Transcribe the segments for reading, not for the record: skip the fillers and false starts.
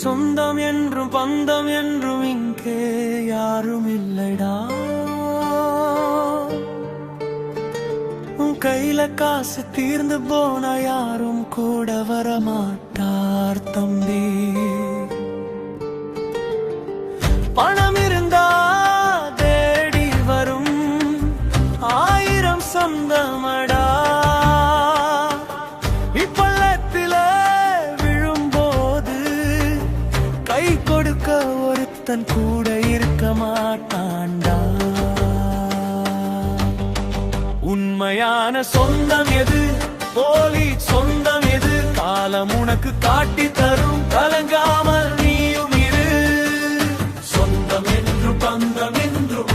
சொந்தம் என்றும் பந்தம் என்றும் இங்கே யாரும் இல்லைடா. உன் கையில காசு தீர்ந்து போனா யாரும் கூட வரமாட்டார் தம்பி. பணம் இருந்தா தேடி வரும் 1000 சொந்தமடா. இப்பள்ளத்தில விழும்போது கை கொடுக்க ஒருத்தன் கூட இருக்க மாட்டான்டா. உண்மையான சொந்தம் எது, போலி சொந்தம் எது, காலம் உனக்கு காட்டி தரும். கலங்காமல் நீயும் இரு. சொந்தம் என்று பந்தம் என்றும்,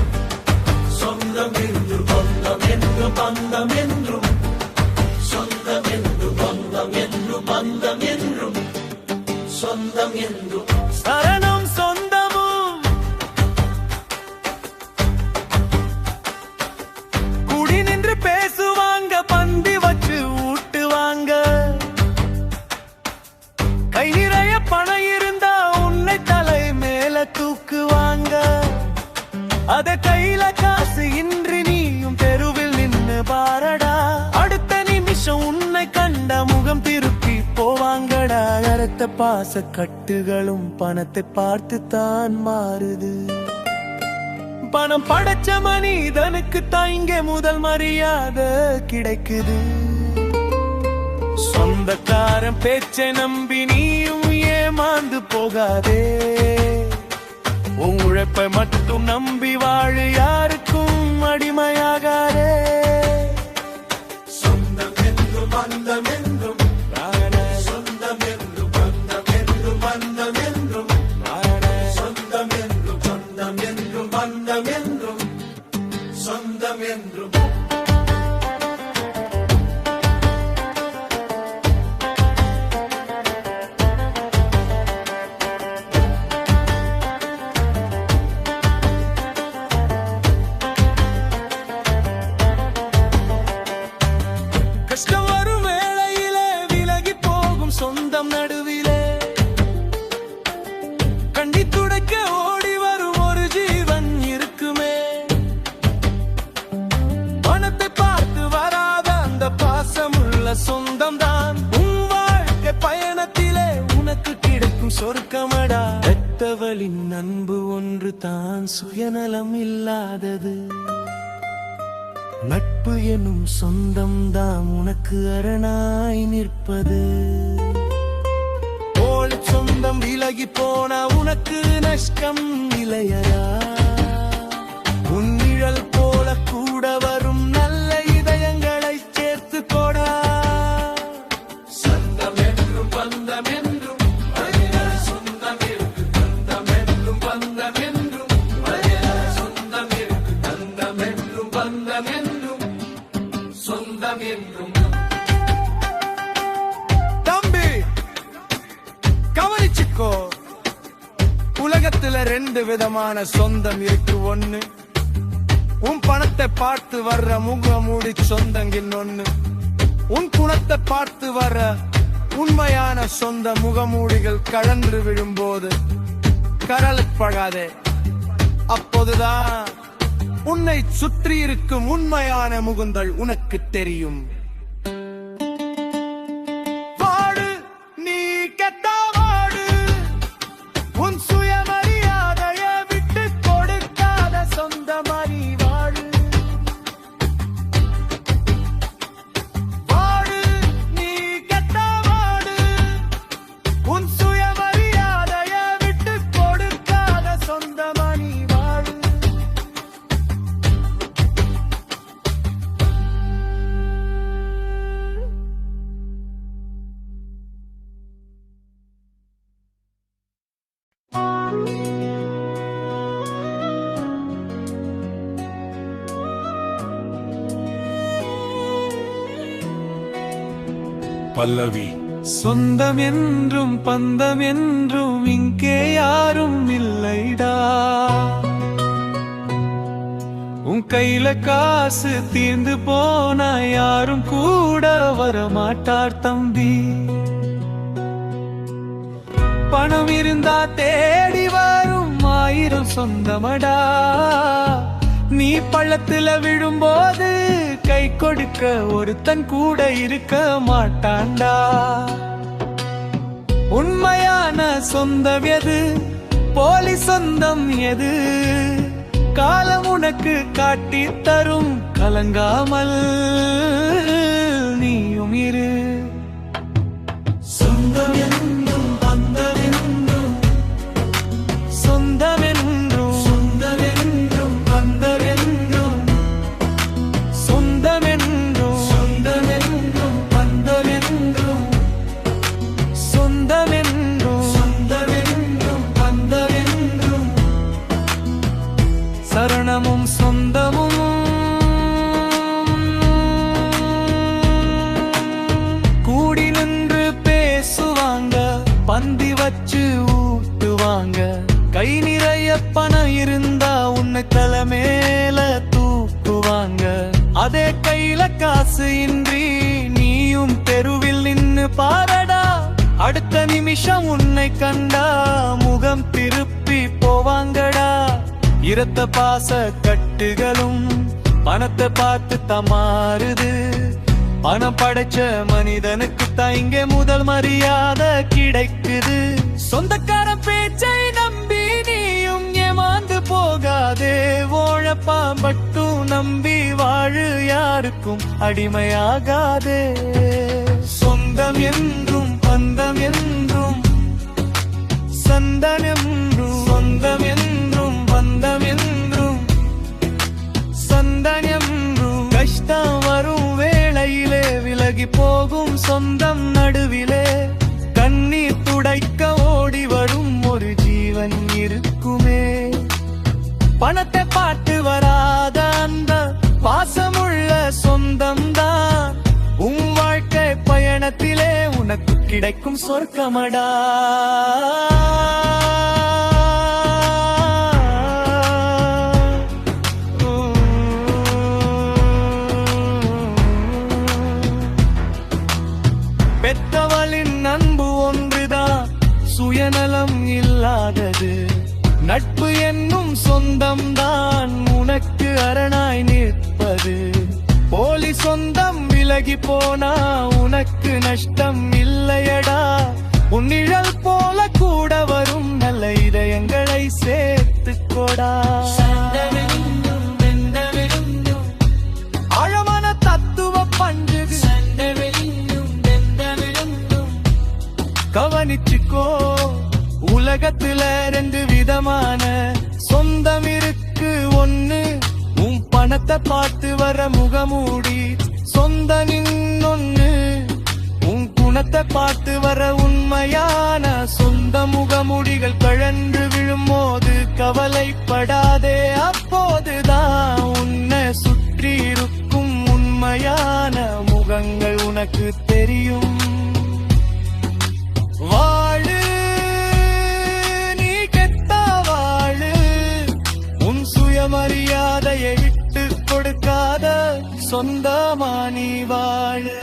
சொந்தம் என்று பந்தம் என்று பந்தம் என்றும், சொந்தம் என்று பந்தம் என்று பந்தம் என்றும், சொந்தம் என்றும் சரணம் சொந்தமும். குடி நின்று பேசுவாங்க, பந்தி வச்சு ஊட்டுவாங்க. கை நிறைய பணம் இருந்தா உன்னை தலை மேல தூக்குவாங்க. அத கையில காசு இன்றி நீயும் தெருவில் நின்னு பாரடா. அடுத்த நிமிஷம் உன்னை கண்ட முகம் திருப்பி போவாங்கடா. அரத்த பாச கட்டுகளும் பணத்தை பார்த்து தான் மாறுது. பணம் படைச்ச மனிதனுக்கு தான் இங்கே முதல் மரியாதை கிடைக்குது. சொந்தக்காரன் பேச்சை நம்பி நீயும் ஏமாந்து போகாதே. உன் உழைப்பை மட்டும் நம்பி வாழு, யாருக்கும் அடிமையாகாதே. சொந்தம் என்றும் பந்தம் என்றும், சொந்தம் என்றும் பந்தம் என்றும் பந்தம் என்றும், சொந்தம் என்றும் சொந்தம் என்றும் பந்தம் என்றும், சொந்தம் என்றும். கஷ்டம் வரும் வேளையிலே விலகி போகும் சொந்தம் நடுவிலே. கண்டி துடைக்க ஓடி வரும் ஒரு ஜீவன் இருக்குமே. பணத்தை பார்த்து வராத அந்த பாசமுள்ள சொந்தம் தான் உன் வாழ்க்கை பயணத்திலே உனக்கு கிடைக்கும் சொர்க்கமடா. பெத்தவளின் அன்பு ஒன்று தான் சுயநலம் இல்லாதது. நட்பு எனும் சொந்தம் தான் உனக்கு அரணாய் நிற்பது. போல் சொந்தம் விலகி போனா உனக்கு நஷ்டம் இல்லையடா. உன் நிழல் போல கூட வரும் நல்ல இதயங்களை சேர்த்து கொடா. சொந்தம் என்றும் பந்தம் என்றும், சொந்தம் இருக்கு பந்தம் என்றும் பந்தம் என்றும், சொந்தம் இருக்கு பந்தம் என்றும் பந்தம் என்றும், சொந்தம் என்றும். தம்பி கவனிச்சுக்கோ, உலகத்துல 2 விதமான சொந்தம் இருக்கு. ஒண்ணு உன் பணத்தை பார்த்து வர்ற முகமூடி சொந்தம். இன்னொன்னு உன் குணத்தை பார்த்து வர்ற உண்மையான சொந்த முகமூடிகள். கழன்று விழும்போது கரலுப்படாதே. அப்போதுதான் உன்னை சுற்றி இருக்கும் உண்மையான முகங்கள் உனக்கு தெரியும். வாடு நீ கெட்ட வாடு, உன் சுயமரியாதைய விட்டு கொடுக்காத சொந்தமாரி வாடு. வாடு நீ கெட்ட வாடு, உன் சுயமரியாதைய விட்டு கொடுக்காத சொந்தமாரி வாடு. பல்லவி. சொந்தம் என்றும் பந்தம் என்றும் இங்கே யாரும் இல்லைடா. உன் கையில காசு தீர்ந்து போனா யாரும் கூட வரமாட்டார் தம்பி. பணம் இருந்தா தேடி வரும் 1000 சொந்தமடா. நீ பள்ளத்துல விழும்போது கை கொடுக்க ஒருத்தன் கூட இருக்க மாட்டான்டா. உண்மையான சொந்தம் எது, போலி சொந்தம் எது, காலம் உனக்கு காட்டி தரும். கலங்காமல் நீயும் இரு. சொந்தம் என்றும் பந்தம் என்றும், சொந்தம் என்றும் சொந்தம் என்றும் பந்தம் என்றும், சொந்தம் என்றும் சொந்தம் என்றும் பந்தம் என்றும், சொந்தம் என்றும் சொந்தம் என்றும் பந்தம் என்றும், சரணமும் சொந்தமும் கூடி நின்று பேசுவாங்க, பந்தி வச்சு ஊட்டுவாங்க. கை நிறைய பணம் இருந்தா உன்னை தலை மேல தூக்குவாங்க. அதே கையில காசு இன்றி நீயும் தெருவில் நின்னு பாரடா. அடுத்த நிமிஷம் உன்னை கண்டா முகம் திருப்பி போவாங்கடா. இரத்த பாச கட்டுகளும் பணத்தை பார்த்து தமாறுது. பணம் படைச்ச மனிதனுக்கு தான் இங்கே முதல் மரியாதை கிடைக்குது. சொந்தக்காரன் பேச்சை நம்பி நீயும் ஏமாந்து போகாதே. ஓழப்பா மட்டும் நம்பி வாழு, யாருக்கும் அடிமையாகாதே. சொந்தம் என்றும் பந்தம் என்றும், சந்தம் என்றும் சொந்தம் என்றும் பந்தம் என்றும், சந்தம் என்றும். கஷ்டம் வரும் வேளையிலே விலகி போகும் சொந்தம் நடுவிலே. கண்ணீர் துடைக்க ஓடி வரும் ஒரு ஜீவன் இருக்குமே. பணத்தை பார்த்து வராத அந்த பாசமுள்ள சொந்தம் தான் உன் வாழ்க்கை பயணத்திலே உனக்கு கிடைக்கும் சொர்க்கமடா. பெத்தவளின் அன்பு ஒன்றுதான் சுயநலம் இல்லாதது. நட்பு என்னும் சொந்தம் தான் உனக்கு அரணாய் நிற்பது. போலி சொந்தம் விலகி போனா உனக்கு நஷ்டம் இல்லையடா. உன்னிழல் போல கூட வரும் நல்ல இதயங்களை சேர்த்துக்கோடா. ஆழமான தத்துவ பஞ்சது கவனிச்சுக்கோ. உலகத்துல 2 விதமான சொந்தம் இருக்கு. ஒண்ணு உன் பணத்தை பார்த்து வர முகமூடி சொந்தம். இன்னொன்னு உன் குணத்தை பார்த்து வர உண்மையான சொந்த. முகமூடிகள் கழன்று விழும்போது கவலைப்படாதே. அப்போதுதான் உன்னை சுற்றி இருக்கும் உண்மையான முகங்கள் உனக்கு தெரியும். வாழு நீ கெத்தா வாழு, உன் சுயமரியாதையை விட்டு கொடுக்காத சொந்தமா நீ வாழு.